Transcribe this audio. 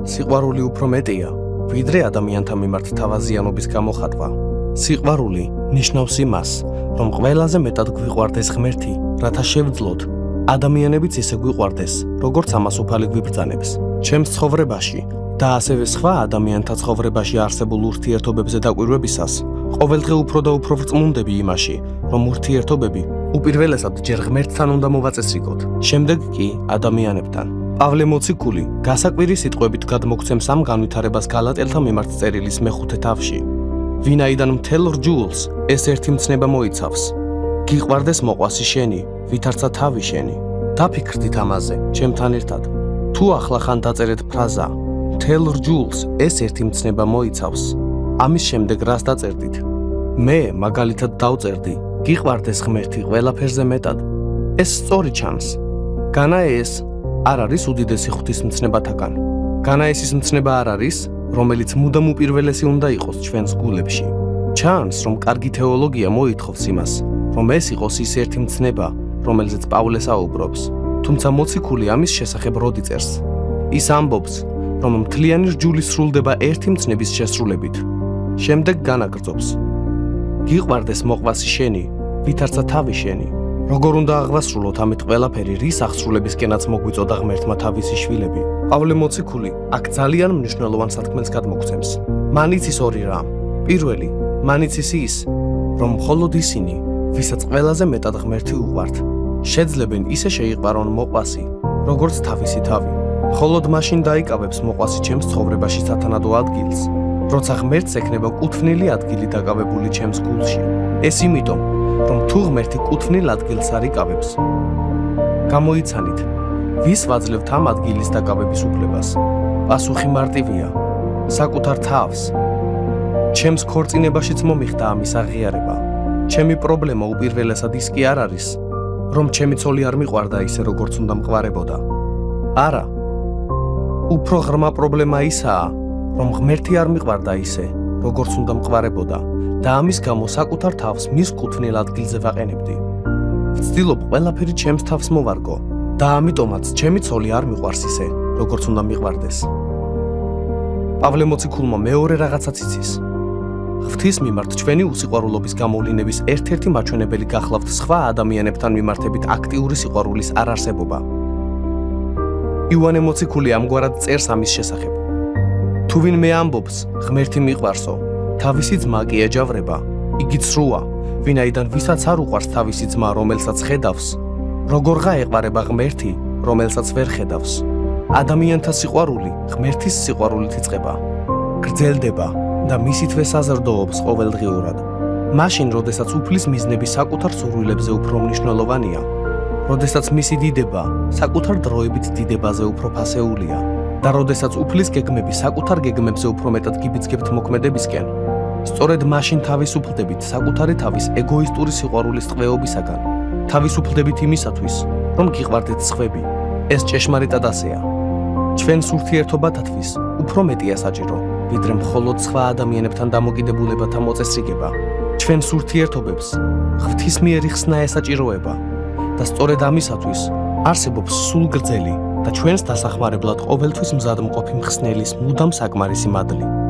სიყვარული უფრო მეტია, ვიდრე ადამიანთა მიმართ თავაზიანობის გამოხატვა. სიყვარული ნიშნავს იმას, რომ ყველაზე მეტად გვიყვარდეს ღმერთი, რათა შევძლოთ, ადამიანებიც ისე გვიყვარდეს, როგორც ამას უფალი გვიბრძანებს. ჩემს ცხოვრებაში და ასევე სხვა ადამიანთა ცხოვრებაში არსებულ ურთიერთობებზე დაკვირვებისას, ყოველდღე უფრო და უფრო ვრწმუნდები იმაში, რომ ურთიერთობები უპირველესად ჯერ ღმერთთან უნდა მოვაწესრიგოთ, შემდეგ კი ადამიანებთან. პავლე მოციქული გასაკვირი სიტყვებით გადმოგცემს ამ განვითარებას გალატელთა მიმართ წერილის მეხუთე თავში. ვინაიდან მთელ რჯულს ეს ერთი მცნება მოიცავს. გიყვარდეს მოყვასი შენი, ვითარცა თავი შენი. დაფიქრდით ამაზე, ჩემთან ერთად. თუ ახლახან დაწერეთ ფრაზა, მთელ რჯულს ეს ერთი მცნება მოიცავს. ამის შემდეგ რას დაწერდით? მე მაგალითად დავწერდი, გიყვარდეს ღმერთი ყველაფერზე მეტად. ეს სწორი ჩანს. განა ეს არ არის უდიდესი ღვთისმცნებათაგან. განა ეს ის მცნება არ არის, რომელიც მუდამ უპირველესი უნდა იყოს ჩვენს გულებში. ჩანს, რომ კარგი თეოლოგია მოითხოვს იმას, რომ ეს იყოს ის ერთი მცნება, რომელზეც პავლე საუბრობს. თუმცა მოციქული ამის შესახებ როდი წერს? ის ამბობს, რომ მთლიანი რჯული სრულდება ერთი მცნების შესრულებით. შემდეგ განაგრძობს. გიყვარდეს მოყვასი შენი, ვითარცა თავი შენი. როგორ უნდა აღვასრულოთ ამით ყველაფერი, რის აღსრულებისკენაც მოგვიწოდა ღმერთმა თავისი შვილები? პავლე მოციქული აქ ძალიან მნიშვნელოვან სათქმელს გადმოგცემს. მან იცის ორი რამ. პირველი, მან იცის ის, რომ მხოლოდ ისინი, ვისაც ყველაზე მეტად ღმერთი უყვართ, შეძლებენ ისე შეიყვარონ მოყვასი, როგორც თავისი თავი. მხოლოდ მაშინ დაიკავებს მოყვასი ჩემს ცხოვრებაში სათანადო ადგილს, როცა ღმერთს ექნება კუთვნილი ადგილი დაკავებული ჩემს გულში. ეს იმიტომ, რომ თუ ღმერთი კუთვნილ ადგილს არ იკავებს, გამოიცანით, ვის ვაძლევთ ამ ადგილის დაკავების უფლებას? პასუხი მარტივია, საკუთარ თავს. ჩემს ქორწინებაშიც მომიხდა ამის აღიარება. ჩემი პრობლემა უპირველესად ის კი არ არის, რომ ჩემი ცოლი არ მიყვარდა ისე, როგორც უნდა მყარებოდა. არა. უფრო ღრმა პრობლემა ისაა, რომ ღმერთი არ მიყვარდა ისე, როგორც უნდა მყარებოდა და ამის გამო საკუთარ თავს მის კუთვნილ ადგილზე ვაყენებდი. ვცდილობ ყველაფერი ჩემს თავს მოვარგო და ამიტომაც ჩემი ცოლი არ მიყვარს ისე, როგორც უნდა მიყვარდეს. პავლე მოციქულმა მეორე რაღაცაც იცის. ღვთის მიმართ ჩვენი უსიყვარულობის გამოვლინების ერთ-ერთი მაჩვენებელი გახლავთ სხვა ადამიანებთან მიმართებით აქტიური სიყვარულის არარსებობა. იოანე მოციქული ამგვარად წერს ამის შესახებ. თუ ვინმე ამბობს, ღმერთი მიყვარსო, თავისი ძმა კი ეჯავრება, იგი ცრუა, ვინაიდან ვისაც არ უყვარს თავისი ძმა, რომელსაც ხედავს, როგორ გაეყვარება ღმერთი, რომელსაც ვერ ხედავს. ადამიანთა სიყვარული ღმერთის სიყვარულით იწყება, გრძელდება და მისითვე საზრდოობს ყოველდღიურად. მაშინ, როდესაც უფლის მიზნები საკუთარ სურვილებზე უფრო მნიშვნელოვანია, როდესაც მისი დიდება საკუთარ დროებით დიდებაზე უფრო ფასეულია და როდესაც უფლის გეგმები საკუთარ გეგმებზე უფრო მეტად გიბიძგებთ მოქმედებისკენ, სწორედ მაშინ თავისუფლდებით საკუთარი თავის ეგოისტური სიყვარულის ტყვეობისაგან, თავისუფლდებით იმისათვის, რომ გიყვარდეთ სხვები. ეს ჭეშმარიტად ასეა. ჩვენს ურთიერთობათათვის უფრო მეტია საჭირო, ვიდრე მხოლოდ სხვა ადამიანებთან დამოკიდებულებათა მოწესრიგება. ჩვენს ურთიერთობებს ღვთის მიერ იხსნა ესაჭიროება და სწორედ ამისათვის არსებობს სულგრძელი და ჩვენს დასახმარებლად ყოველთვის მზად მყოფი მხსნელის მუდამ საკმარისი მადლი.